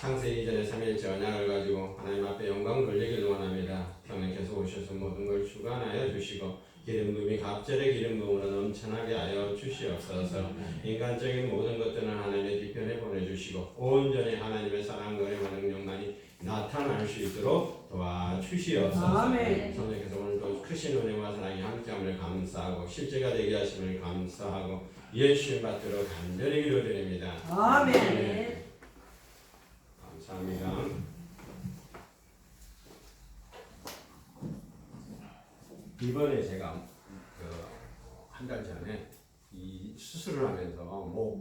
창세기 전에 3일째 언약을 가지고 하나님 앞에 영광 돌리기를 원합니다. 성령께서 오셔서 모든 걸 주관하여 주시고 기름 부음이 갑절의 기름 부음으로 넘쳐나게 하여 주시옵소서. 인간적인 모든 것들은 하나님의 뒤편에 보내주시고 온전히 하나님의 사랑과 은혜와 능력만이 나타날 수 있도록 도와주시옵소서. 성령께서 오늘도 크신 은혜와 사랑이 함께함을 감사하고 실제가 되게 하심을 감사하고 예수님 받도록 간절히 기도드립니다. 아멘. 감사합니다. 이번에 제가 한 달 전에 이 수술을 하면서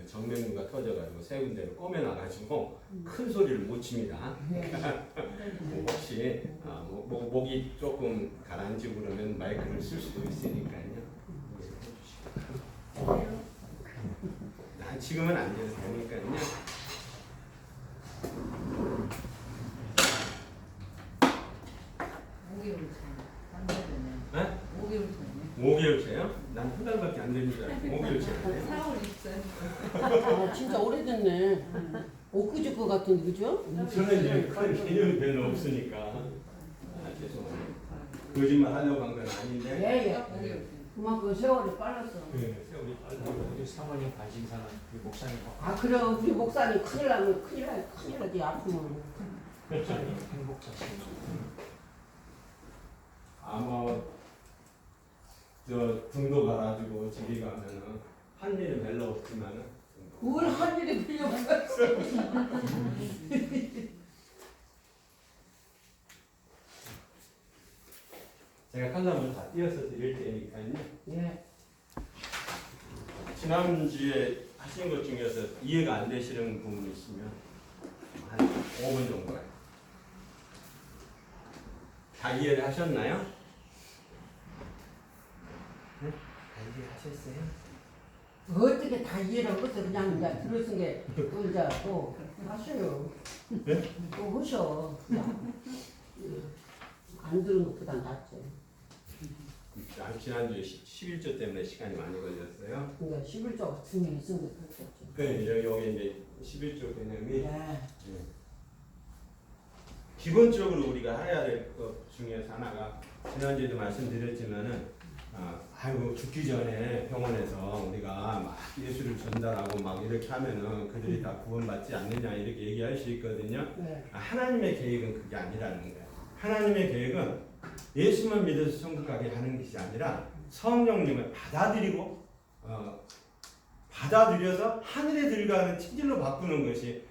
정맥류가 터져가지고 세 군데로 꼬매놔가지고 큰 소리를 못 칩니다. 혹시 목이 조금 가라앉히고 그러면 마이크를 쓸 수도 있으니까요. 지금은 안 돼도 되니까요. 네? 5개월째요? 난 한 달밖에 안 되는 줄 알고 5개월째네. 4월 있어요. 진짜 오래됐네. 엊그제 거 같은데 그죠? 저는 이제 큰 개념이 별로 없으니까 죄송합니다. 거짓말 하려고 한 건 아닌데. 예. 그만큼 세월이 빨랐어. 네, 세월이 빨라요. 우리 사모님 관심사는 우리 목사님 그래 우리 목사님 큰일 나지 아프면. 목사님 행복하시고 아마 저 등도 가가지고 저기 가면은 한 일은 별로 없지만은 뭘 한 일이 필요가 없어. 제가 칼럼을 다 띄어서 드릴 테니까요. 예. 지난주에 하신 것 중에서 이해가 안 되시는 부분이 있으면 한 5분 정도요. 다 이해를 하셨나요? 네? 다 이해하셨어요? 어떻게 다 이해를 하고서 그냥 이제 들었은 게또 이제 또 하셔요. 네? 또 하셔. 안 들은 것보다 낫지. 지난주에 11조 때문에 시간이 많이 걸렸어요. 그러니까 11조 분명히 있으면 그렇겠죠. 네, 여기 이제 11조 개념이 네. 기본적으로 우리가 해야 될 것 중에서 하나가 지난주에도 말씀드렸지만은 죽기 전에 병원에서 우리가 막 예수를 전달하고 막 이렇게 하면은 그들이 다 구원받지 않느냐 이렇게 얘기할 수 있거든요. 네. 하나님의 계획은 그게 아니라는 거예요. 하나님의 계획은 예수만 믿어서 천국 가게 하는 것이 아니라 성령님을 받아들이고 받아들여서 하늘에 들어가는 체질로 바꾸는 것이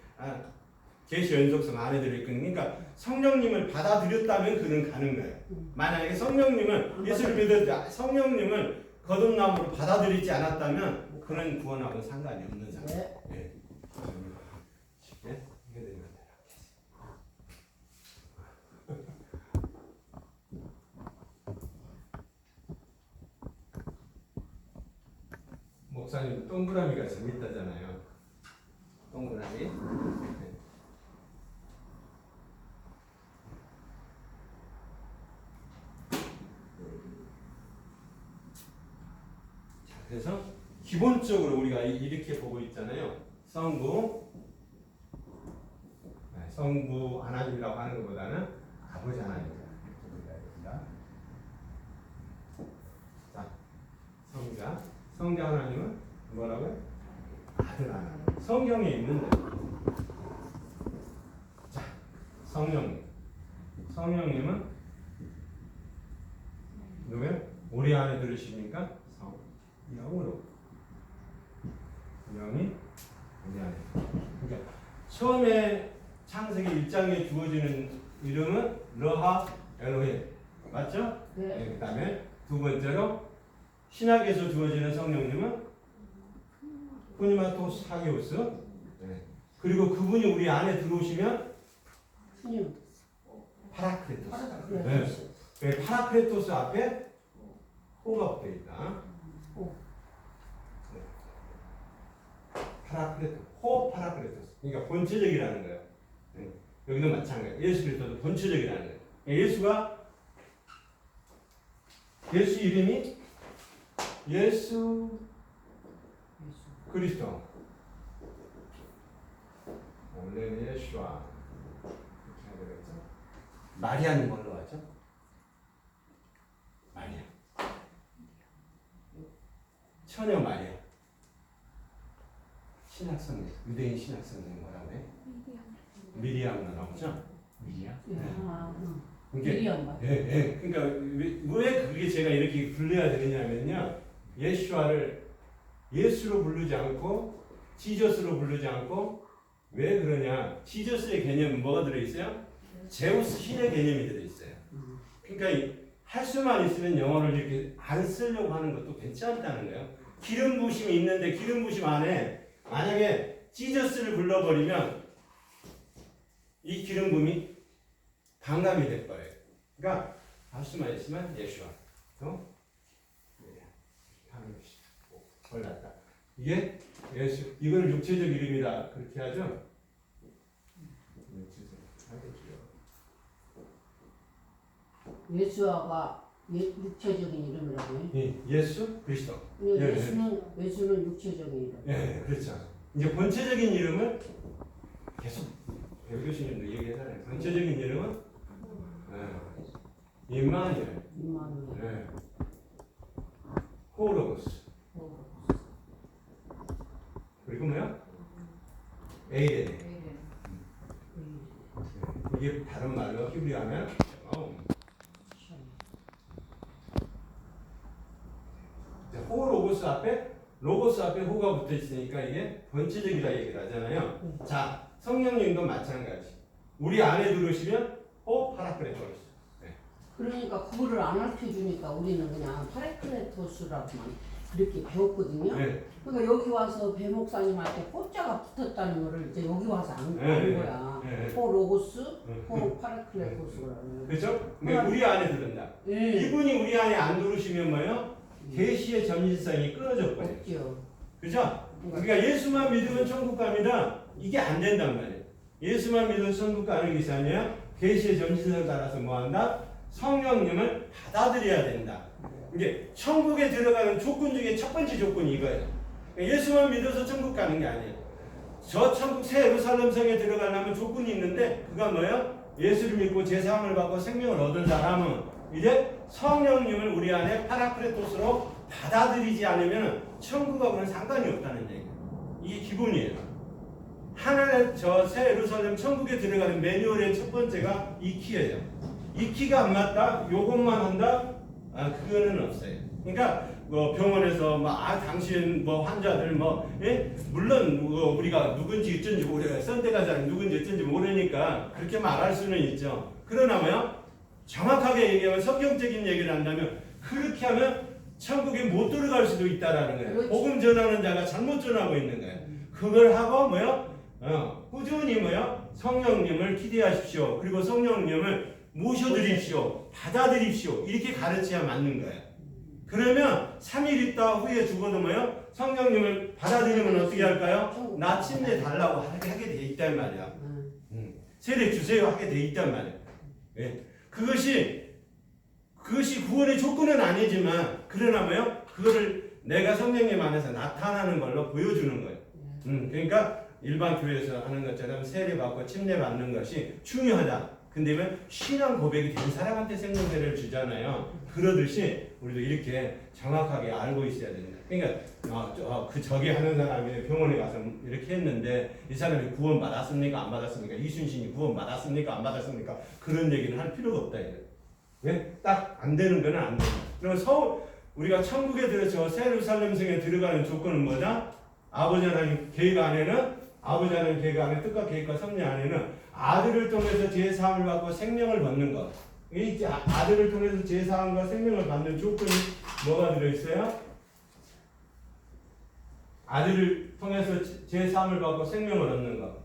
계시 연속성 안에 들어있거든요. 그러니까 성령님을 받아들였다면 그는 가는 거예요. 만약에 성령님을 예수를 믿었는데 성령님을 거듭남으로 받아들이지 않았다면 그런 구원하고는 상관이 없는 상태. 네. 예. 쉽게 이해되면 돼요. 목사님 동그라미가 재밌다잖아요. 동그라미. 네. 자, 그래서 기본적으로 우리가 이렇게 보고 있잖아요. 성부, 성부 하나님이라고 하는 것보다는 아버지 하나님이라고 이렇게 됩니다. 자, 성자 하나님은 뭐라고요? 아들 하나님. 성경에 있는데. 자, 성령님은 누구요? 우리 안에 들으십니까? 영으로. 영이 우리 안에. 그러니까 처음에 창세기 1장에 주어지는 이름은 러하 엘로힘. 맞죠? 네. 그다음에 두 번째로 신학에서 주어지는 성령님은 후니마토스 하기오스. 네. 그리고 그분이 우리 안에 들어오시면 주님. 파라크레토스. 네. 네. 파라크레토스 앞에 호가 붙어 있다. 호. 네. 파라크레토스. 그러니까 본체적이라는 거예요. 네. 여기도 마찬가지예요. 예수 그리스도도 본체적이라는 거예요. 예수 이름이 예수 그리스도. 원래는 예수와 이렇게 해야 되겠죠? 마리아는 뭘로 하죠? 마리아. 처녀 마리아. 신학성경, 유대인 신학성경 뭐라고 해? 미리암으로 나오죠? 미리야? 아, 그러니까 미리암. 예. 그러니까 왜 그게 제가 이렇게 불러야 되느냐면요. 예수와를 예수로 부르지 않고 지저스로 부르지 않고 왜 그러냐? 지저스의 개념은 뭐가 들어있어요? 제우스 신의 개념이 들어있어요. 그러니까 할 수만 있으면 영어를 이렇게 안 쓰려고 하는 것도 괜찮다는 거예요. 기름 부심이 있는데 기름 부심 안에 만약에 지저스를 불러버리면 이 기름 부음이 반감이 될 거예요. 그러니까 할 수만 있으면 예수와 또 하는 것이다. 골랐다. 이게 예수, 이걸 육체적 이름이다. 그렇게 하죠? 육체적 하겠죠. 예수아가 육체적인 이름이라고 해. 예수 그리스도. 예수는 육체적인 이름. 예, 그렇죠. 이제 본체적인 이름을 계속 배우 교수님도 얘기하잖아요. 본체적인 이름은 임마누엘. 예. 호로고스. 그리고 뭐야? 에이레네. 이게 다른 말로 히브리어하면 로고스 앞에 호가 붙어 있으니까 이게 본체적이라 얘기를 하잖아요. 자, 성령님도 마찬가지. 우리 안에 들어오시면 파라크레토스. 네. 그러니까 구분을 안 알려주니까 우리는 그냥 파라크레토스라고만 이렇게 배웠거든요. 네. 그러니까 여기 와서 배 목사님한테 호자가 붙었다는 거를 이제 여기 와서 아는 거야. 네. 호 로고스, 호 파라크레토스라는 거. 그렇죠? 우리 안에 들은다. 네. 이분이 우리 안에 안 들어오시면 뭐요? 계시의 전진성이 끊어져 버려요. 없죠. 그죠? 그러니까 예수만 믿으면 천국 갑니다. 이게 안 된단 말이에요. 예수만 믿으면 천국 가는 것이 아니라 계시의 전진성을 따라서 뭐한다? 성령님을 받아들여야 된다. 이게 천국에 들어가는 조건 중에 첫 번째 조건이 이거예요. 그러니까 예수만 믿어서 천국 가는 게 아니에요. 저 천국 새 예루살렘 성에 들어가려면 조건이 있는데 그가 뭐예요? 예수를 믿고 제사함을 받고 생명을 얻은 사람은 이제 성령님을 우리 안에 파라크레토스로 받아들이지 않으면 천국하고는 상관이 없다는 얘기예요. 이게 기본이에요. 하나의 저 새 예루살렘 천국에 들어가는 매뉴얼의 첫 번째가 이 키예요. 이 키가 안 맞다? 요것만 한다? 그거는 없어요. 그러니까 병원에서 당신 환자들 물론 우리가 누군지 어쩐지 모르요. 선택하자는 누군지 어쩐지 모르니까 그렇게 말할 수는 있죠. 그러나 정확하게 얘기하면 성경적인 얘기를 한다면 그렇게 하면 천국에 못 들어갈 수도 있다라는 거예요. 그렇지. 복음 전하는 자가 잘못 전하고 있는 거예요. 그걸 하고 뭐요? 꾸준히 뭐요? 성령님을 기대하십시오. 그리고 성령님을 모셔드립시오. 받아들입시오. 이렇게 가르쳐야 맞는 거예요. 그러면 3일 있다 후에 죽어도 뭐요? 성령님을 받아들이면 어떻게 할까요? 나 침대 달라고 하게 돼 있단 말이야. 세례 주세요 하게 돼 있단 말이야. 예. 그것이 구원의 조건은 아니지만 그러나 뭐요? 그거를 내가 성령님 안에서 나타나는 걸로 보여주는 거예요. 그러니까 일반 교회에서 하는 것처럼 세례 받고 침례 받는 것이 중요하다. 근데 왜 신앙 고백이 된 사람한테 생명세례를 주잖아요. 그러듯이 우리도 이렇게 정확하게 알고 있어야 된다. 그러니까 저기 하는 사람이 병원에 가서 이렇게 했는데 이 사람이 구원 받았습니까? 안 받았습니까? 이순신이 구원 받았습니까? 안 받았습니까? 그런 얘기는 할 필요가 없다. 왜? 딱 안 되는 거는 안 된다. 그러면 우리가 천국에 들어서 세루살렘 성에 들어가는 조건은 뭐다? 아버지 하나님 계획 안에는 아버지 하나님 계획 안에 뜻과 계획과 섭리 안에는 아들을 통해서 제사함을 받고 생명을 받는 것. 이 아들을 통해서 제사함과 생명을 받는 조건이 뭐가 들어있어요? 아들을 통해서 제사함을 받고 생명을 얻는 것.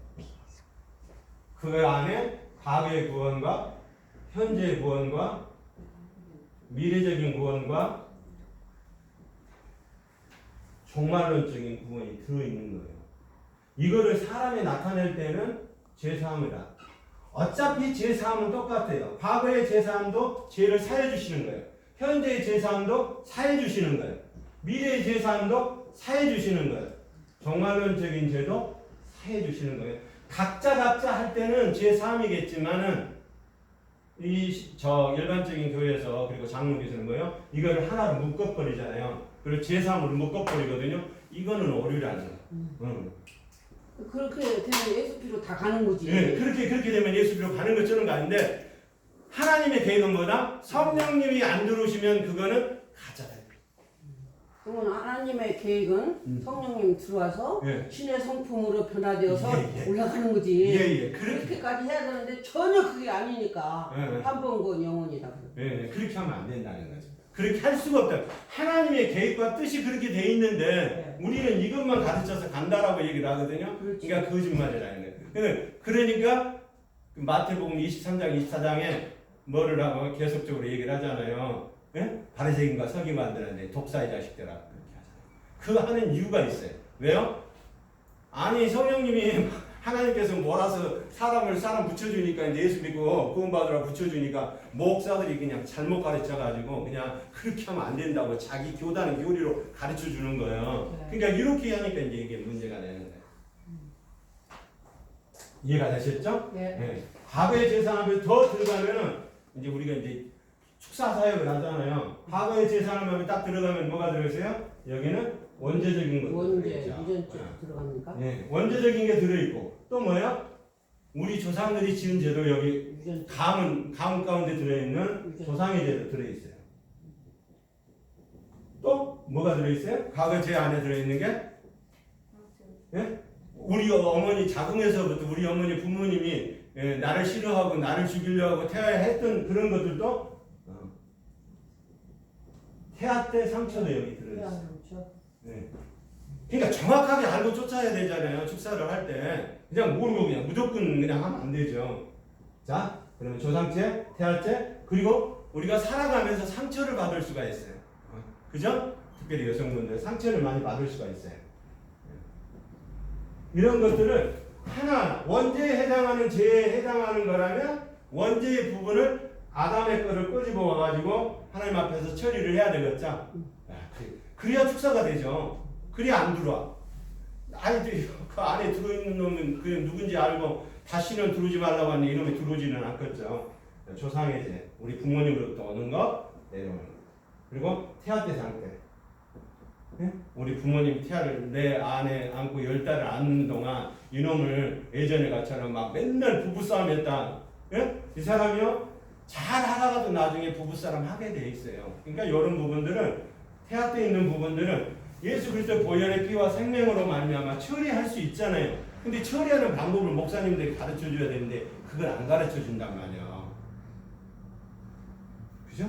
그 안에 과거의 구원과 현재의 구원과 미래적인 구원과 종말론적인 구원이 들어있는 거예요. 이거를 사람이 나타낼 때는 제사함이다. 어차피 제사함은 똑같아요. 과거의 제사함도 죄를 사해 주시는 거예요. 현재의 제사함도 사해 주시는 거예요. 미래의 제사함도 사해 주시는 거예요. 종말론적인 죄도 사해 주시는 거예요. 각자 할 때는 제사함이겠지만은 일반적인 교회에서 그리고 장로교에서는 뭐예요? 이거를 하나로 묶어버리잖아요. 그리고 제사함으로 묶어버리거든요. 이거는 오류라는 거예요. 그렇게 되면 예수피로 다 가는 거지. 네, 그렇게 되면 예수피로 가는 것처럼 가는데 하나님의 계획은 뭐다? 성령님이 안 들어오시면 그거는 가짜다. 그러면 하나님의 계획은 성령님 들어와서 예. 신의 성품으로 변화되어서 예. 올라가는 거지. 예. 그렇게까지 해야 되는데 전혀 그게 아니니까 예. 한 번 건 영원이다. 네, 그렇게 하면 안 된다는 거죠. 그렇게 할 수가 없다. 하나님의 계획과 뜻이 그렇게 돼 있는데 우리는 이것만 가르쳐서 간다라고 얘기를 하거든요. 그렇지. 그러니까 거짓말이라는 거예요. 그러니까 마태복음 23장 24장에 뭐를 하고 계속적으로 얘기를 하잖아요. 예? 바리새인과 서기관들한테 독사의 자식들아 그렇게 하잖아요. 그 하는 이유가 있어요. 왜요? 아니 성령님이 하나님께서 몰아서 사람 붙여주니까 이제 예수 믿고 구원받으라 붙여주니까 목사들이 그냥 잘못 가르쳐가지고 그냥 그렇게 하면 안 된다고 자기 교단은 교리로 가르쳐주는 거예요. 그러니까 이렇게 하니까 이제 이게 문제가 되는 거예요. 이해가 되셨죠? 네. 과거의 제사 앞에 더 들어가면은 이제 우리가 이제 축사 사역을 하잖아요. 과거의 제사 앞에 딱 들어가면 뭐가 들어있어요? 여기는 원죄적인 것 원죄, 유전죄 들어갑니까? 네, 원죄적인 게 들어있고 또 뭐야? 우리 조상들이 지은 죄도 여기 유전죄. 가문 가운데 들어있는 조상의 죄도 들어있어요. 또 뭐가 들어있어요? 과거 죄 안에 들어있는 게 예? 우리 어머니 자궁에서부터 우리 어머니 부모님이 나를 싫어하고 나를 죽이려고 하고 태아했던 그런 것들도 태아 때 상처도 여기 들어있어요. 네. 그러니까 정확하게 알고 쫓아야 되잖아요. 축사를 할 때 그냥 모르고 그냥 무조건 그냥 하면 안 되죠. 자, 그러면 조상죄, 태아죄, 그리고 우리가 살아가면서 상처를 받을 수가 있어요. 그죠? 특별히 여성분들 상처를 많이 받을 수가 있어요. 이런 것들을 하나 원죄에 해당하는 죄에 해당하는 거라면 원죄의 부분을 아담의 거를 끄집어 와가지고 하나님 앞에서 처리를 해야 되겠죠. 그래야 축사가 되죠. 그래야 안 들어와. 아이들이 그 안에 들어있는 놈은 그 누군지 알고 다시는 들어오지 말라고 하는데 이놈이 들어오지는 않겠죠. 조상의 죄, 우리 부모님으로부터 오는 거 내려오는 거. 그리고 태아 때 상태. 예? 우리 부모님 태아를 내 안에 안고 10달을 안는 동안 이놈을 예전에 같처럼 막 맨날 부부싸움 했다. 예? 이 사람이요 잘 하다가도 나중에 부부싸움 하게 돼 있어요. 그러니까 이런 부분들은 태아 때 있는 부분들은 예수 그리스도 보혈의 피와 생명으로 말미암아 처리할 수 있잖아요. 근데 처리하는 방법을 목사님들이 가르쳐 줘야 되는데 그걸 안 가르쳐 준단 말이야. 그죠?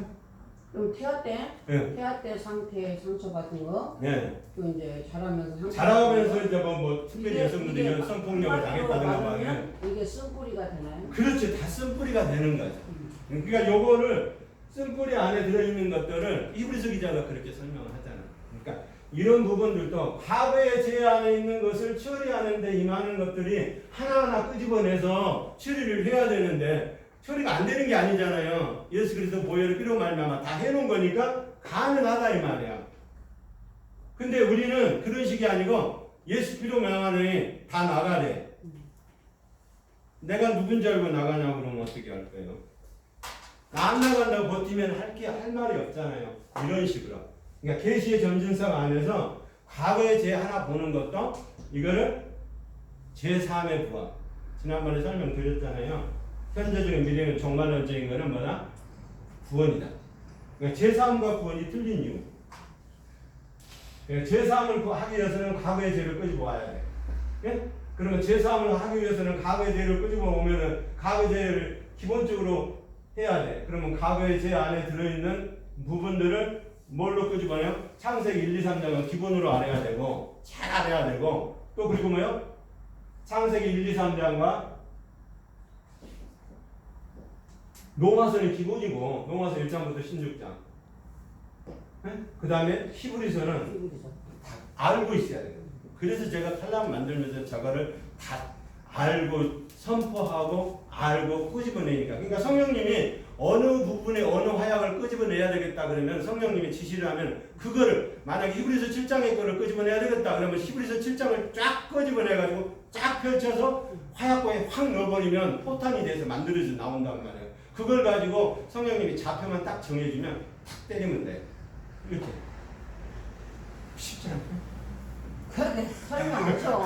그럼 태아 때, 예. 태아 때 상태 상처받은 거, 예. 또 이제 자라면서 상처 자라면서 이제 뭐 특별히 이게- 여성분들이 이게 성폭력을 당했다든가 막 맞으면 이게 쓴뿌리가 되나요? 그렇죠. 다 쓴뿌리가 되는 거죠. 그러니까 요거를 쓴뿌리 안에 들어있는 것들을 이브리스 기자가 그렇게 설명을 하잖아. 그러니까 이런 부분들도 과거의 죄 안에 있는 것을 처리하는데 임하는 것들이 하나하나 끄집어내서 처리를 해야 되는데 처리가 안 되는 게 아니잖아요. 예수 그리스도 보혈의 피로 말미암아 다 해놓은 거니까 가능하다 이 말이야. 근데 우리는 그런 식이 아니고 예수 피로 명하니 다 나가래. 내가 누군지 알고 나가냐고 그러면 어떻게 할 거예요? 안 나간다고 버티면 할 말이 없잖아요. 이런 식으로. 그러니까 계시의 점진성 안에서 과거의 죄 하나 보는 것도 이거를 제3의 부활. 지난번에 설명드렸잖아요. 현재적인 미래적인 종말론적인 거는 뭐다? 구원이다. 그러니까 제3과 구원이 틀린 이유. 그러니까 제3을 하기 위해서는 과거의 죄를 끄집어 와야 돼. 예? 그러면 제3을 하기 위해서는 과거의 죄를 끄집어 오면은 과거의 죄를 기본적으로 해야 돼. 그러면 과거의 죄 안에 들어있는 부분들을 뭘로 끄집어내요? 창세기 1, 2, 3장은 기본으로 알아야 되고 잘 알아야 되고 또 그리고 뭐요? 창세기 1, 2, 3장과 로마서는 기본이고 로마서 1장부터 16장 그 다음에 히브리서는 히브리서. 알고 있어야 돼요. 그래서 제가 탈람 만들면서 저거를 다 알고 선포하고 알고 끄집어내니까. 그러니까 성령님이 어느 부분에 어느 화약을 끄집어내야 되겠다 그러면 성령님이 지시를 하면 그거를 만약에 히브리서 7장의 거를 끄집어내야 되겠다 그러면 히브리서 7장을 쫙 끄집어내가지고 쫙 펼쳐서 화약고에 확 넣어버리면 포탄이 돼서 만들어져 나온단 말이에요. 그걸 가지고 성령님이 좌표만 딱 정해주면 탁 때리면 돼. 이렇게. 쉽지 않아요? 그렇게 설명 안 쳐.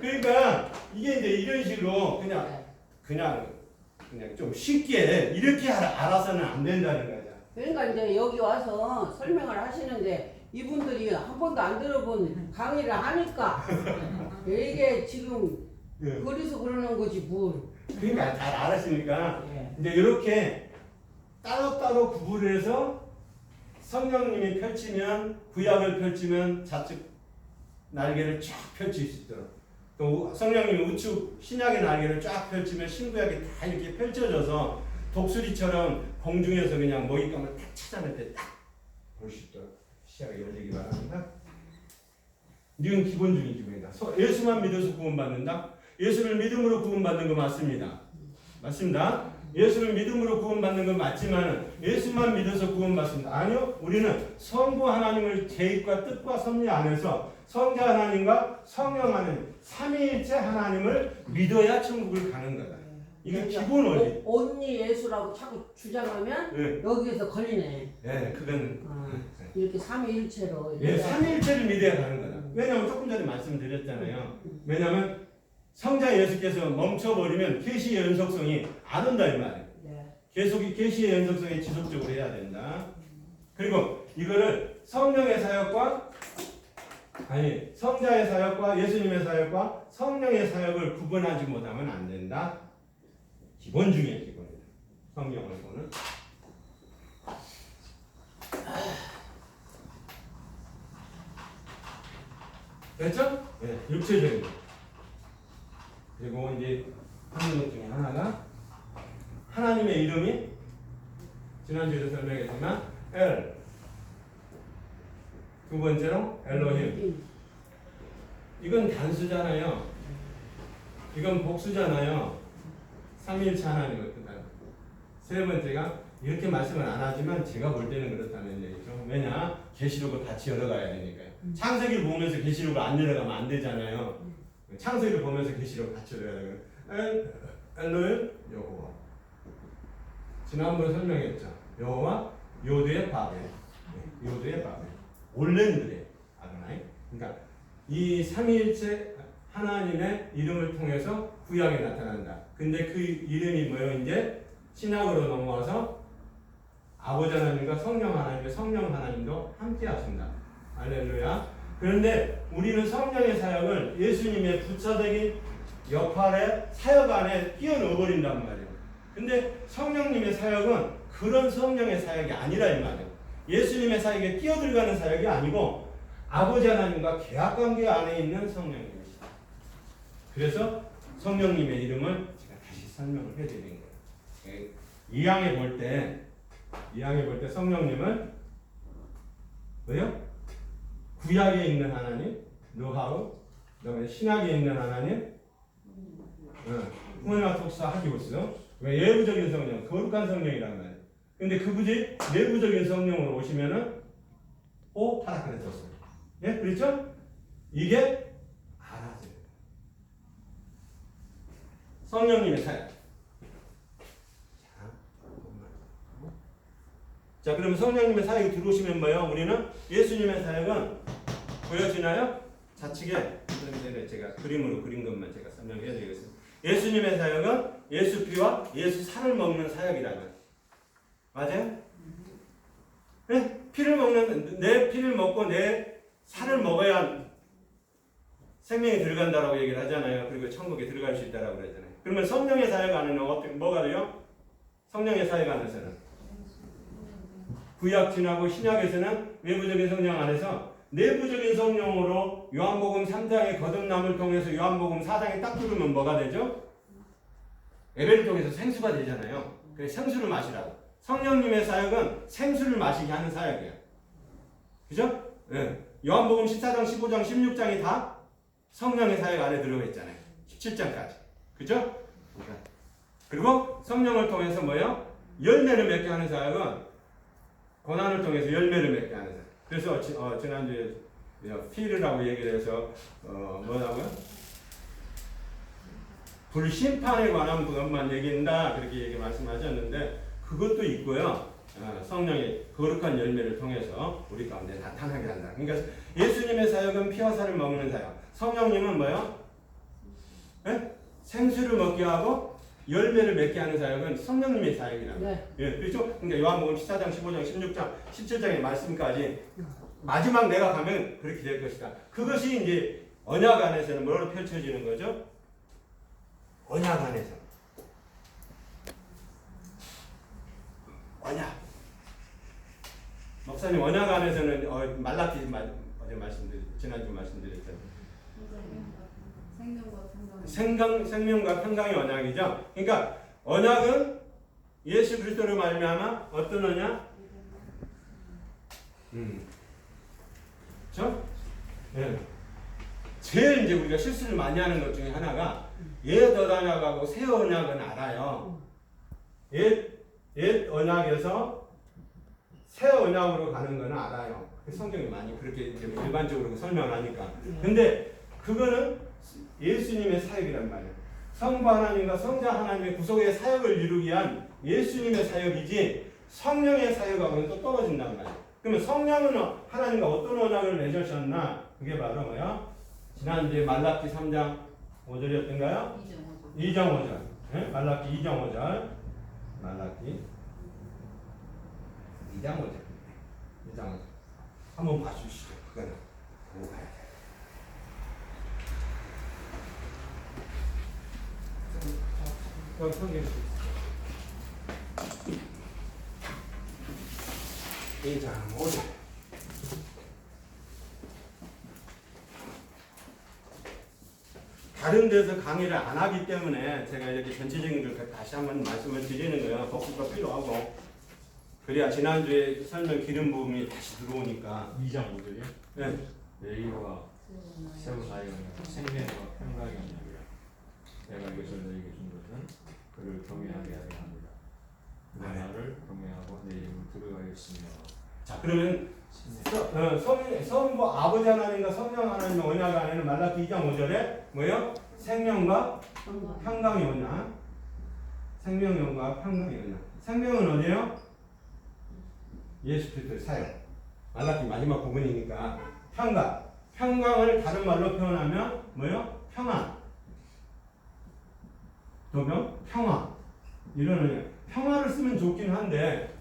그러니까 이게 이제 이런 식으로 그냥 좀 쉽게 이렇게 알아서는 안 된다는 거죠. 그러니까 이제 여기 와서 설명을 하시는데 이분들이 한 번도 안 들어본 강의를 하니까 이게 지금 예. 그래서 그러는 거지 뭘. 그러니까 잘 알았으니까 예. 이제 이렇게 따로따로 구분해서 성령님이 펼치면 구약을 펼치면 좌측 날개를 쫙 펼칠 수 있도록 또 성령님이 우측 신약의 날개를 쫙 펼치면 신구약이 다 이렇게 펼쳐져서 독수리처럼 공중에서 그냥 먹잇감을 딱 찾아낼 때 딱 볼 수 있도록 시야가 열리기 바랍니다. 이건 기본적인 기본이다. 예수만 믿어서 구원받는다? 예수를 믿음으로 구원받는 거 맞습니다. 맞습니다. 예수를 믿음으로 구원받는 건 맞지만 예수만 믿어서 구원받습니다. 아니요. 우리는 성부 하나님을 계획과 뜻과 섭리 안에서 성자 하나님과 성령 하나님 삼위일체 하나님을 믿어야 천국을 가는 거다. 이게 기본 원리. 온리 예수라고 자꾸 주장하면 네. 여기에서 걸리네. 네, 그건 이렇게 삼위일체로. 예, 삼위일체를 믿어야 가는 거다. 왜냐하면 조금 전에 말씀드렸잖아요. 왜냐하면 성자 예수께서 멈춰버리면 계시의 연속성이 안 온다 이 말이에요. 네. 계속 계시의 연속성이 지속적으로 해야 된다. 그리고 이거를 성령의 사역과 성자의 사역과 예수님의 사역과 성령의 사역을 구분하지 못하면 안 된다. 기본 중에 기본이다. 성경을 보는. 됐죠? 네, 육체적인 거. 그리고 이제 하는 것 중에 하나가 하나님의 이름이 지난주에도 설명했지만 엘, 두 번째로 엘로힘. 이건 단수잖아요. 이건 복수잖아요. 삼위일체 하나님을 뜻하는. 세 번째가 이렇게 말씀을 안 하지만 제가 볼 때는 그렇다는 얘기죠. 왜냐? 계시록을 같이 열어가야 되니까요. 창세기를 보면서 계시록을 안 열어가면 안 되잖아요. 창세기를 보면서 계시록을 같이 열어야 되고요. 엘로힘 여호와. 지난번에 설명했죠. 여호와 요드의 바벨. 요드의 바벨. 올레는 그래. 아도나이. 그러니까 이 삼위일체 하나님의 이름을 통해서 구약에 나타난다. 근데 그 이름이 뭐예요? 이제 신약으로 넘어와서 아버지 하나님과 성령 하나님과 성령 하나님도 함께 하신다. 할렐루야. 그런데 우리는 성령의 사역을 예수님의 부차적인 역할의 사역 안에 끼워 넣어버린단 말이에요. 근데 성령님의 사역은 그런 성령의 사역이 아니라 이 말이에요. 예수님의 사역에 끼어들어가는 사역이 아니고 아버지 하나님과 계약관계 안에 있는 성령님이시다. 그래서 성령님의 이름을 제가 다시 설명을 해드리는 거예요. 2항에 볼 때 성령님은 뭐요? 구약에 있는 하나님, 노하우, 그다음에 신약에 있는 하나님, 후메나 톡사 하기오스, 외부적인 성령, 거룩한 성령이란 말이에요. 근데 그분이 내부적인 성령으로 오시면은 타락하셨어요. 예, 그렇죠? 이게 알아져요. 성령님의 사역. 자, 그러면 성령님의 사역이 들어오시면 뭐예요? 우리는 예수님의 사역은 보여지나요? 좌측에 제가 그림으로 그린 것만 제가 설명해 드리겠습니다. 예수님의 사역은 예수 피와 예수 살을 먹는 사역이라고요. 맞아요? 네? 내 피를 먹고 내 살을 먹어야 생명이 들어간다라고 얘기를 하잖아요. 그리고 천국에 들어갈 수 있다라고 그러잖아요. 그러면 성령의 사역 안에는 뭐가 돼요? 성령의 사역 안에서는 구약 지나고 신약에서는 외부적인 성령 안에서 내부적인 성령으로 요한복음 3장의 거듭남을 통해서 요한복음 4장에 딱 들으면 뭐가 되죠? 예배를 통해서 생수가 되잖아요. 그래서 생수를 마시라고. 성령님의 사역은 생수를 마시게 하는 사역이에요. 그죠? 네. 요한복음 14장, 15장, 16장이 다 성령의 사역 안에 들어가 있잖아요. 17장까지. 그죠? 그리고 성령을 통해서 뭐예요? 열매를 맺게 하는 사역은 고난을 통해서 열매를 맺게 하는 사역. 그래서 지난주에 피르라고 얘기를 해서 뭐라고요? 불심판에 관한 것만 얘기한다 그렇게 말씀하셨는데 그것도 있고요. 성령의 거룩한 열매를 통해서 우리 가운데 나타나게 한다. 그러니까 예수님의 사역은 피와 살을 먹는 사역. 성령님은 뭐요? 네? 생수를 먹게 하고 열매를 맺게 하는 사역은 성령님의 사역이라고. 네. 예, 그렇죠? 그러니까 요한복음 14장, 15장, 16장, 17장의 말씀까지 마지막 내가 가면 그렇게 될 것이다. 그것이 이제 언약 안에서는 뭐로 펼쳐지는 거죠? 언약 안에서. 언약. 목사님 언약 안에서는 말라기 어제 지난주 말씀드렸잖아요. 생명과 평강의 언약이죠. 그러니까 언약은 예수 그리스도로 말미암아 어떤 언약? 그렇죠? 네. 제일 이제 우리가 실수를 많이 하는 것 중에 하나가 옛 언약하고 새 언약은 알아요. 옛 언약에서 새 언약으로 가는 거는 알아요. 성경이 많이 그렇게 이제 일반적으로 설명하니까. 근데 그거는 예수님의 사역이란 말이에요. 성부 하나님과 성자 하나님의 구속의 사역을 이루기 위한 예수님의 사역이지 성령의 사역하고는 또 떨어진단 말이에요. 그러면 성령은 하나님과 어떤 언약을 맺으셨나? 그게 바로 뭐야? 지난주에 말라기 3장 5절이었던가요? 2장 5절. 네? 말라기 2장 5절. 말라기 2장 5절. 2장 5절. 한번 봐주시죠. 그거는 보고 가야 돼요. 성경 2장 5절. 다른 데서 강의를 안 하기 때문에 제가 이렇게 전체적인 걸 다시 한번 말씀을 드리는 거예요. 복습도 필요하고. 그래야 지난주에 설명 기름 부음이 다시 들어오니까. 2장 5절이요? 네. 너희와 세운 사이가 생명과 평강이 아니라 내가 이것을 너희에게 준 것은 그를 경외하게 하려 합니다. 그가 나를 경외하고 내 이름을 들어가겠으며. 자, 그러면 성부 아버지 하나님과 성령 하나님의 언약 안에는 말라기 2장 5절에 뭐예요? 생명과 평강의 언약. 생명과 평강의 언약. 생명은 어디예요? 예수 그리스도의 사역. 말라기 마지막 부분이니까 평강. 평강을 다른 말로 표현하면 뭐예요? 평안. 도병 평화. 이런 평화를 쓰면 좋긴 한데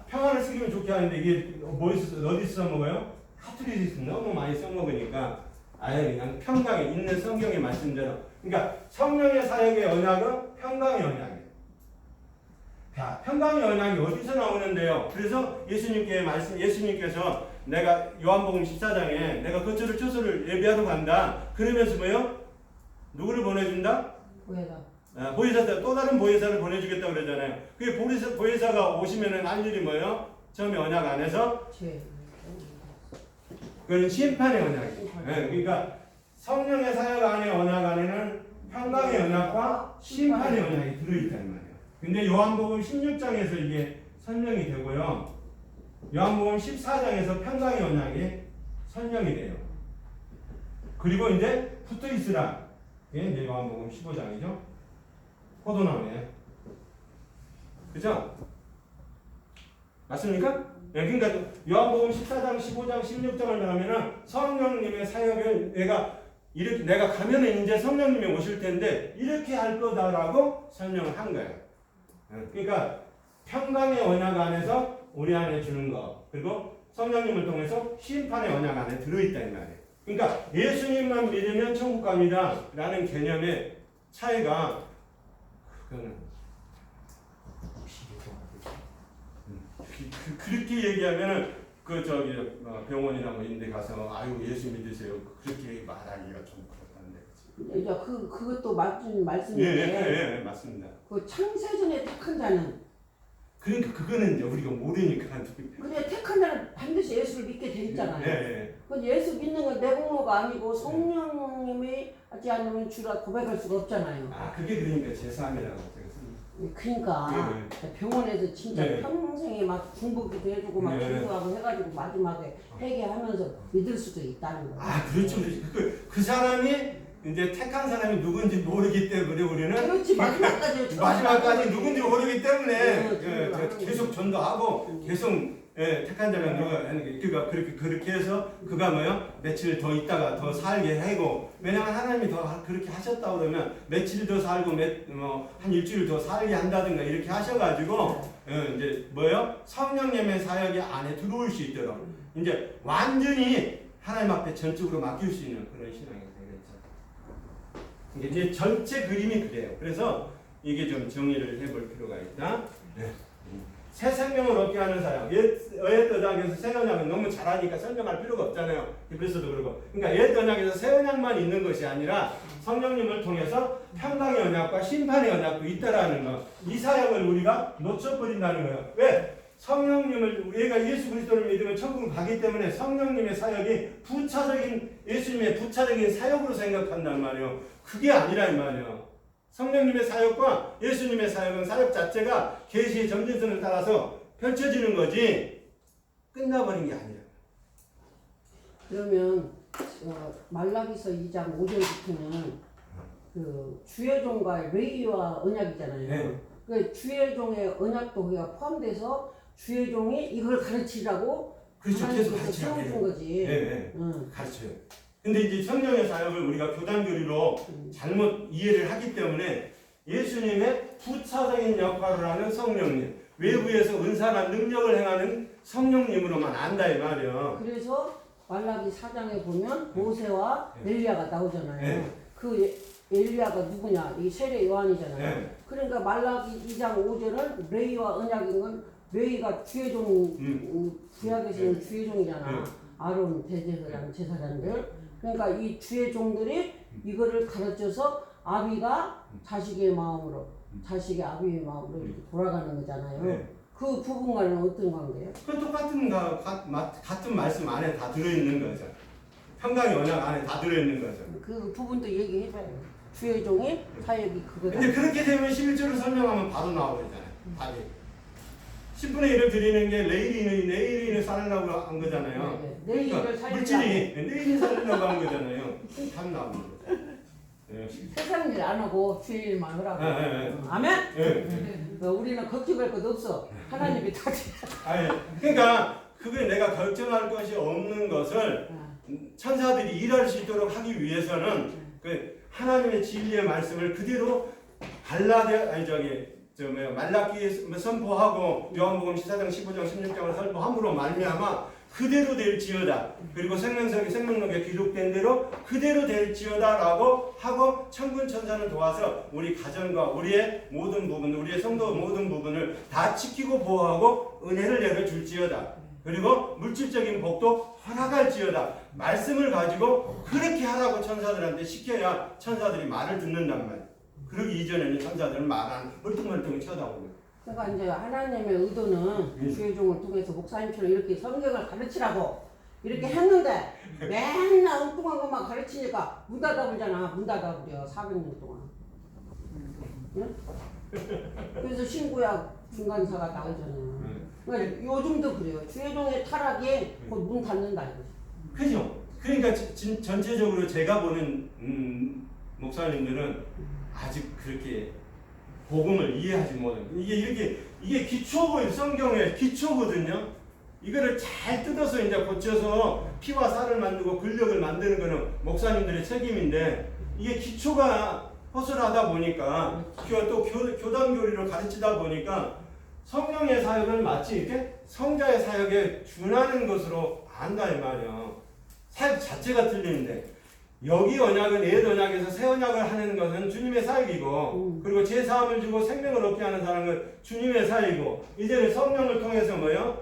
평화를 쓰기면 좋게 하는데 이게 어디 써먹어요? 카톨릭에서 너무 많이 써먹으니까 아예 그냥 평강에 있는 성경의 말씀대로. 그러니까 성령의 사역의 언약은 평강의 언약이에요. 자, 평강의 언약이 어디서 나오는데요? 그래서 예수님께서 내가 요한복음 14장에 내가 거처를 처소를 예비하러 간다. 그러면서 뭐요? 누구를 보내준다? 보혜사, 또 다른 보혜사를 보내주겠다 그러잖아요. 그게 보혜사가 오시면은 할 일이 뭐예요? 처음에 언약 안에서 그건 심판의 언약이에요. 네, 그러니까 성령의 사역 안에 언약 안에는 평강의 언약과 심판의 언약이 들어있다는 말이에요. 근데 요한복음 16장에서 이게 설명이 되고요. 요한복음 14장에서 평강의 언약이 설명이 돼요. 그리고 이제 붙어 있으라. 이게 이제 요한복음 15장이죠. 포도나무에. 그죠? 맞습니까? 네, 그러니까 요한복음 14장, 15장, 16장을 나오면은 성령님의 사역을 내가 가면은 이제 성령님이 오실 텐데 이렇게 할 거다라고 설명을 한 거예요. 그러니까 평강의 언약 안에서 우리 안에 주는 것, 그리고 성령님을 통해서 심판의 언약 안에 들어있다 이 말이에요. 그러니까 예수님만 믿으면 천국 갑니다라는 개념의 차이가 그거는 그렇게 얘기하면은 병원이나 뭐 이런 데 가서 아유 예수 믿으세요 그렇게 말하기가 좀 그렇단데. 이제 그것도 말씀인데. 예, 맞습니다. 그 창세전에 택한 자는 그러니까 그거는 이제 우리가 모르니까. 근데 택한 자는 반드시 예수를 믿게 돼 있잖아요. 예. 그 예수 믿는 건 내 공로가 아니고 성령님이 하지 않으면 주라 고백할 수가 없잖아요. 아 그게 그러니까 제사함이라고 제가 그러니까 병원에서 진짜 네. 평생에 막 중보기도 해주고 막 네. 기도하고 해가지고 마지막에 회개하면서 믿을 수도 있다는 거예요. 아 그렇죠. 그 사람이 이제 택한 사람이 누군지 모르기 때문에 우리는 그렇지 마지막까지 누군지 모르기 때문에 네, 계속 전도하고 계속 택한 자가 누가 그가 그렇게 해서 그가 뭐요 며칠 더 있다가 더 살게 하고 왜냐면 하나님이 더 그렇게 하셨다 그러면 며칠 더 살고 한 일주일 더 살게 한다든가 이렇게 하셔가지고 이제 뭐요 성령님의 사역이 안에 들어올 수 있도록 이제 완전히 하나님 앞에 전적으로 맡길 수 있는 그런 신앙이 되겠죠. 이제 전체 그림이 그래요. 그래서 이게 좀 정리를 해볼 필요가 있다. 새 생명을 얻게 하는 사역. 옛 언약에서 새 언약은 너무 잘하니까 설명할 필요가 없잖아요. 히브리서도 그러고. 그러니까 옛 언약에서 새 언약만 있는 것이 아니라 성령님을 통해서 평강의 언약과 심판의 언약도 있다라는 거. 이 사역을 우리가 놓쳐버린다는 거예요. 왜? 성령님을 우리가 예수 그리스도를 믿으면 천국을 가기 때문에 성령님의 사역이 예수님의 부차적인 사역으로 생각한단 말이에요. 그게 아니라 이 말이에요. 성령님의 사역과 예수님의 사역은 사역 자체가 계시의 점진선을 따라서 펼쳐지는 거지 끝나버린 게 아니야. 그러면 말라기서 2장 5절부터는 그 주의 종과 레위와 언약이잖아요. 네. 그 주의 종의 언약도 거기가 포함돼서 주의 종이 이걸 가르치라고 그렇죠. 계속 하나님께서 세워준 거지. 네. 가르쳐요. 근데 이제 성령의 사역을 우리가 교단교리로 잘못 이해를 하기 때문에 예수님의 부차적인 역할을 하는 성령님, 외부에서 은사나 능력을 행하는 성령님으로만 안다 이 말이에요. 그래서 말라기 4장에 보면 모세와 엘리야가 나오잖아요. 네. 그 엘리야가 누구냐? 이 세례 요한이잖아요. 네. 그러니까 말라기 2장 5절은 레위와 언약인 건 레위가 주의 종, 구약에서는 주의 종이잖아. 아론 제사장들. 그러니까 이 주의 종들이 이거를 가르쳐서 아비가 자식의 마음으로, 자식의 아비의 마음으로 이렇게 돌아가는 거잖아요. 네. 그 부분과는 어떤 관계예요? 그 같은 말씀 안에 다 들어있는 거죠. 평강의 언약 안에 다 들어있는 거죠. 그 부분도 얘기해봐요. 주의 종의 사역이 그거다. 근데 그렇게 되면 11절을 설명하면 바로 나오잖아요. 답이. 10분의 1을 드리는 게 내일인을 살려고 한 거잖아요. 네. 내일인을 그러니까 살리려고. 물질이 내일인 살려고 한 거잖아요. 답 나오는 거죠. 네. 세상 일 안 하고 주의 일만 하라고. 네. 아멘? 네. 우리는 걱정할 것 없어. 하나님이 다 아니, 그러니까 그게 내가 결정할 것이 없는 것을 천사들이 일할 수 있도록 하기 위해서는 그 하나님의 진리의 말씀을 그대로 말라기에 선포하고 요한복음 14장 15장 16장을 선포함으로 말미암아 그대로 될지어다. 그리고 생명록에 기록된 대로 그대로 될지어다라고 하고 천군 천사는 도와서 우리 가정과 우리의 모든 부분, 우리의 성도 모든 부분을 다 지키고 보호하고 은혜를 내려줄지어다. 그리고 물질적인 복도 허락할지어다. 말씀을 가지고 그렇게 하라고 천사들한테 시켜야 천사들이 말을 듣는단 말이야. 그러기 이전에는 천사들은 말안 멀뚱멀뚱 쳐다보고. 그러니까 이제 하나님의 의도는 주의 종을 통해서 목사님처럼 이렇게 성경을 가르치라고 이렇게 했는데 맨날 엉뚱한 것만 가르치니까 문 닫아버리잖아. 문 닫아버려. 400년 동안. 응? 그래서 신구약 중간사가 나오잖아요. 그러니까 요즘도 그래요. 주의 종의 타락이 곧 문 닫는다 이거지. 그죠? 그러니까 전체적으로 제가 보는 목사님들은 아직 그렇게 복음을 이해하지 못해요. 이게 기초고 성경의 기초거든요. 이거를 잘 뜯어서 이제 고쳐서 피와 살을 만들고 근력을 만드는 거는 목사님들의 책임인데 이게 기초가 허술하다 보니까 또 교단 교리를 가르치다 보니까 성령의 사역은 마치 이렇게 성자의 사역에 준하는 것으로 안다 이 말이야. 사역 자체가 틀리는데 여기 언약은 옛 언약에서 새 언약을 하는 것은 주님의 사역이고 그리고 제사함을 주고 생명을 얻게 하는 사람은 주님의 사역이고 이제는 성령을 통해서 뭐요?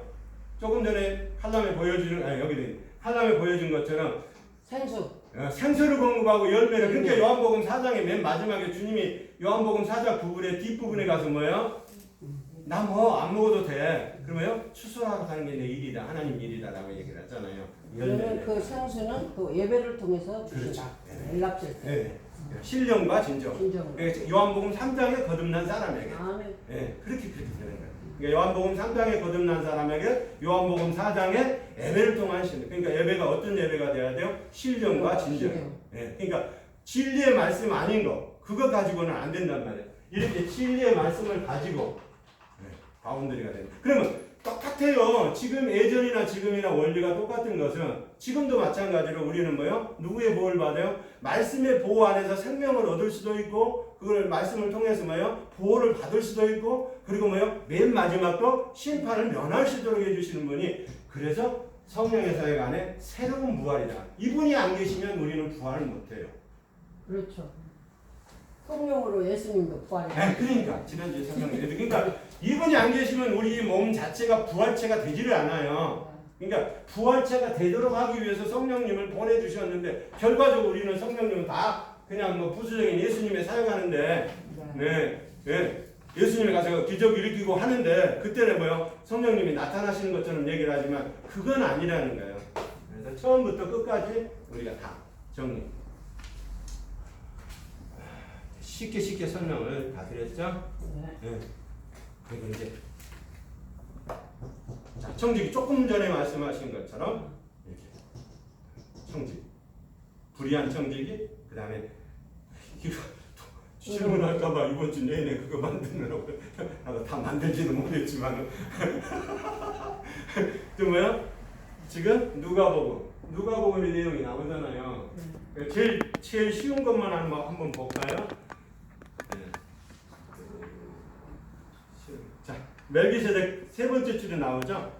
조금 전에 칼람에 보여준 칼람에 보여준 것처럼 생수를 공급하고 열매를 그러니까 요한복음 4장의 맨 마지막에 주님이 요한복음 4장 9절의 뒷부분에 가서 뭐요? 나 뭐 안 먹어도 돼. 그러면요? 추수하러 가는 게 내 일이다. 하나님 일이다라고 얘기를 했잖아요. 그러면 그 생수는 또 예배를 통해서 주신다. 연락질 때. 네. 신령과 진정. 요한복음 3장에 거듭난 사람에게. 네. 그렇게 되는 거예요. 그러니까 요한복음 3장에 거듭난 사람에게 요한복음 4장에 예배를 통한 신. 그러니까 예배가 어떤 예배가 돼야 돼요? 신령과 진정. 네. 그러니까 진리의 말씀 아닌 거. 그거 가지고는 안 된단 말이에요. 이렇게 진리의 말씀을 가지고 바운더리가 되는. 그러면 똑같아요. 지금 예전이나 지금이나 원리가 똑같은 것은 지금도 마찬가지로 우리는 뭐요? 누구의 보호를 받아요? 말씀의 보호 안에서 생명을 얻을 수도 있고 그걸 말씀을 통해서 뭐요? 보호를 받을 수도 있고 그리고 뭐요? 맨 마지막도 심판을 면할 수 있도록 해주시는 분이 그래서 성령의 사역 안에 새로운 부활이다. 이분이 안 계시면 우리는 부활을 못해요. 그렇죠. 성령으로 예수님도 부활해요. 그러니까 지난주에 설명해. 그러니까 이분이 안 계시면 우리 몸 자체가 부활체가 되지를 않아요. 그러니까 부활체가 되도록 하기 위해서 성령님을 보내주셨는데 결과적으로 우리는 성령님은 다 그냥 뭐 부수적인 예수님의 사용하는데 예수님이 가서 기적 일으키고 하는데 그때는 뭐요? 성령님이 나타나시는 것처럼 얘기를 하지만 그건 아니라는 거예요. 그래서 처음부터 끝까지 우리가 다 정리. 쉽게 설명을 다 드렸죠? 네. 그리고 이제 자, 청직이 조금 전에 말씀하신 것처럼 이렇게 청직, 불의한 청직이 그 다음에 이거 질문할까봐 이번 주 내내 그거 만드느라고 나도 다 만들지도 못했지만 또 뭐야? 지금 누가복음의 내용이 나오잖아요. 제일 쉬운 것만 한번 볼까요? 자, 멜기세덱 세 번째 줄에 나오죠?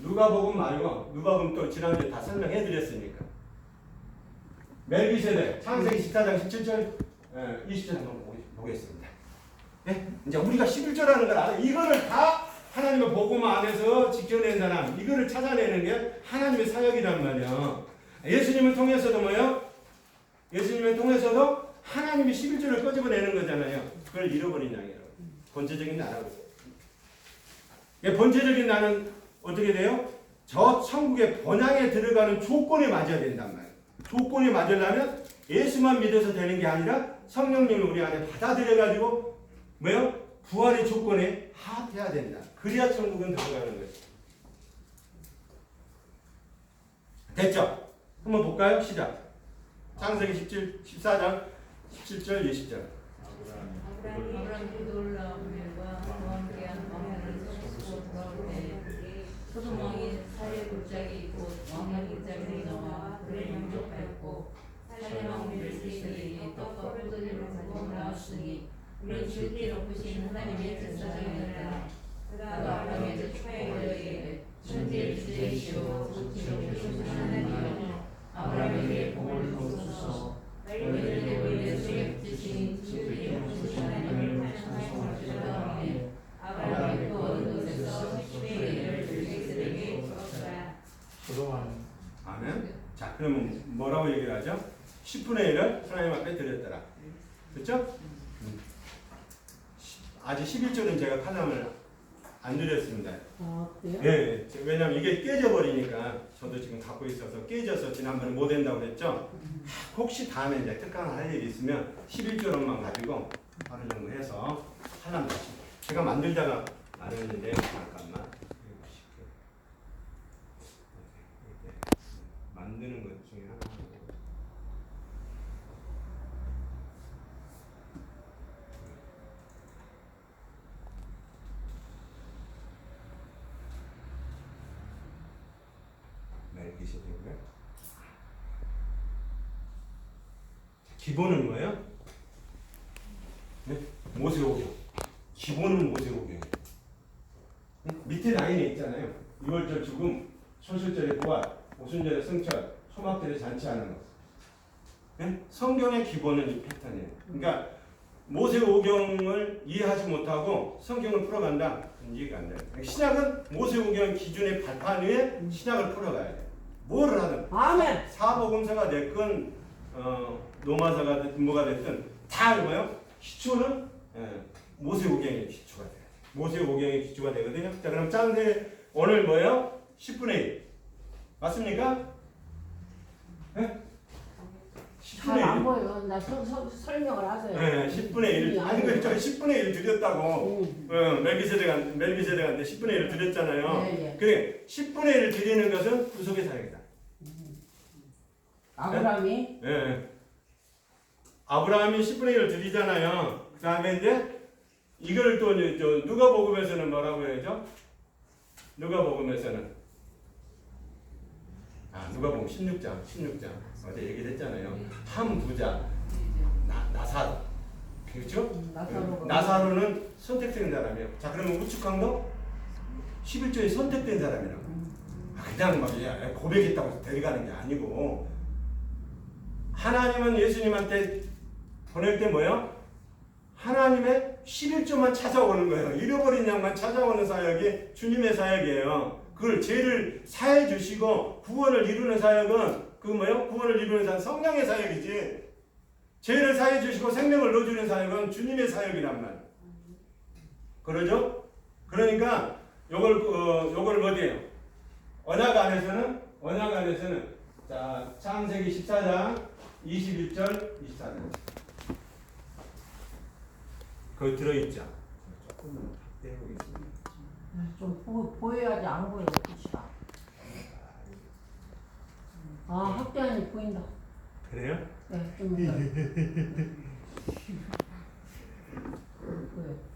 누가복음 말고 누가복음 또 지난주에 다 설명해 드렸으니까 멜기세덱 창세기 14장 17절 20절 한번 보겠습니다. 네? 이제 우리가 11절하는 걸 알아. 이거를 다 하나님의 복음 안에서 지켜낸 사람, 이거를 찾아내는 게 하나님의 사역이란 말이야. 예수님을 통해서도 뭐요? 예수님을 통해서도 하나님이 11절을 끄집어내는 거잖아요. 그걸 잃어버린 양이라고. 본체적인 나라고. 본체적인 나는 어떻게 돼요? 저 천국의 번향에 들어가는 조건에 맞아야 된단 말이에요. 조건에 맞으려면 예수만 믿어서 되는 게 아니라 성령님을 우리 안에 받아들여가지고 뭐요? 부활의 조건에 합해야 된다. 그래야 천국은 들어가는 거죠. 됐죠? 한번 볼까요? 시작. 창세기 14장 17절 20절. 아브라함이 놀라움과 그와 함께한 왕을 속고 돌아올 때 소돔 왕이 살의 골짜기 곧 왕의 골짜기를 넘어 그를 영접하였고 살렘 왕 멜기세덱이 떡과 포도주를 가지고 나왔으니 우리는 주께 높으신 하나님의 제사장이라. 그가 아브라함에게 축하해 이르되 천지의 주제이시오 지혜로우신 하나님이여 아브라함에게 복을 주소서 너희들에게 원래 주신 주의 모신 하나님을 찬송하시오라오니 아브라함이 그 얻은 것에서 10분의 1을 주객들에게 주었더라. 아멘. 자, 그러면 뭐라고 얘기를 하죠? 10분의 1을 하나님 앞에 드렸더라. 그렇죠? 아직 11조는 제가 칼럼을 안 드렸습니다. 아, 그래요? 예, 왜냐면 이게 깨져버리니까 저도 지금 갖고 있어서 깨져서 지난번에 못 된다고 그랬죠? 혹시 다음에 이제 특강을 할 일이 있으면 11조론만 가지고 하루 정도 해서 칼럼 다시 제가 만들다가 안 했는데 잠깐만 만드는 것 중에 하나 멜기세덱인가요? 기본은 뭐예요? 네? 모세오경. 기본은 모세오경이에요. 밑에 라인에 있잖아요. 6월절 죽음, 초실절의 부활, 오순절의 승천, 초막절의 잔치하는 것. 네? 성경의 기본은 이 패턴이에요. 그러니까 모세오경을 이해하지 못하고 성경을 풀어간다? 이해가 안 돼요. 신약은 모세오경 기준의 발판 위에 신약을 풀어가야 돼요. 뭐를 하든 아멘. 사복음서가 됐건 로마서가 됐든 뭐가 됐든 다 뭐요? 기초는 모세오경의 기초가 돼요. 모세오경의 기초가 되거든요. 자, 그럼 짱세 오늘 뭐예요? 10분의 1 맞습니까? 네? 10분의 잘 1. 안 보여. 나 설명을 하세요. 네, 10분의 1. 아니 저 10분의 1 드렸다고. 멜기세덱한테 10분의 1 드렸잖아요. 네, 예. 그래 10분의 1을 드리는 것은 구속의 사역이다. 아브라함이 예. 아브라함이 10분의 1을 드리잖아요. 그 다음에 이제 이걸 또 이제 누가복음에서는 뭐라고 해야죠? 누가복음에서는 누가복음 16장 어제 얘기를 했잖아요. 한 부자 나사로 그렇죠? 나사로는 선택된 사람이에요. 자, 그러면 우측강도 11조에 선택된 사람이라고. 그냥 막 고백했다고 데려가는 게 아니고 하나님은 예수님한테 보낼 때 뭐예요? 하나님의 11조만 찾아오는 거예요. 잃어버린 양만 찾아오는 사역이 주님의 사역이에요. 그걸 죄를 사해 주시고 구원을 이루는 사역은 그 뭐예요? 구원을 이루는 사역 성령의 사역이지. 죄를 사해 주시고 생명을 넣어주는 사역은 주님의 사역이란 말이에요. 그러죠? 그러니까 요걸 뭐예요? 언약 안에서는 자 창세기 14장 21절 24절 거기 들어있죠. 조금만 떼보겠습니다. 좀 보여야지 안 보여. 글씨가. 학대하니 보인다. 그래요? 네, 좀 보여.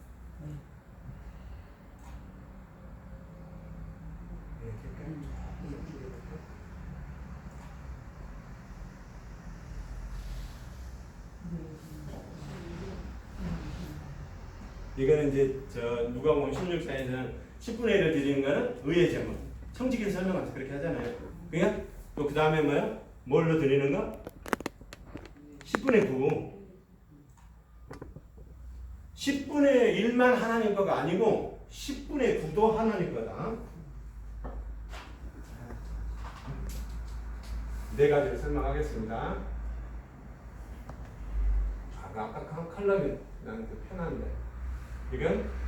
이거는 이제 누가복음 16장에서는 10분의 1을 드리는 거는 의의 제물. 청지기를 설명하면서 그렇게 하잖아요. 그러니까 또 그 다음에 뭐야? 뭘로 드리는 거? 10분의 9. 10분의 1만 하나님 거가 아니고 10분의 9도 하나님 거다. 네 가지를 설명하겠습니다. 아까 한 칼럼이 나는 편한데 이건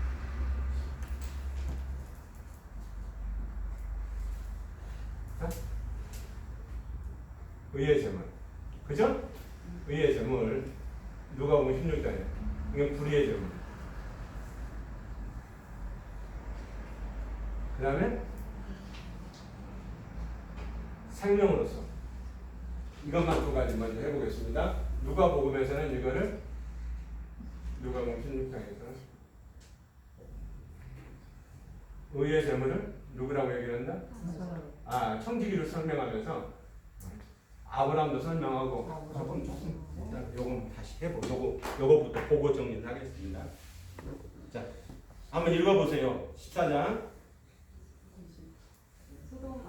의의 제물, 그죠? 의의 제물 누가복음 16장에 이건 불의의 제물. 그 다음에 생명으로서 이것만 두 가지 먼저 해보겠습니다. 누가복음에서는 이거를 누가복음 16장에서는 의의 제물을 누구라고 얘기한다? 청지기를 설명하면서 아브라함도 설명하고 조금 일단 요건 다시 해보고 요거부터 보고 정리를 하겠습니다. 자, 한번 읽어보세요. 14장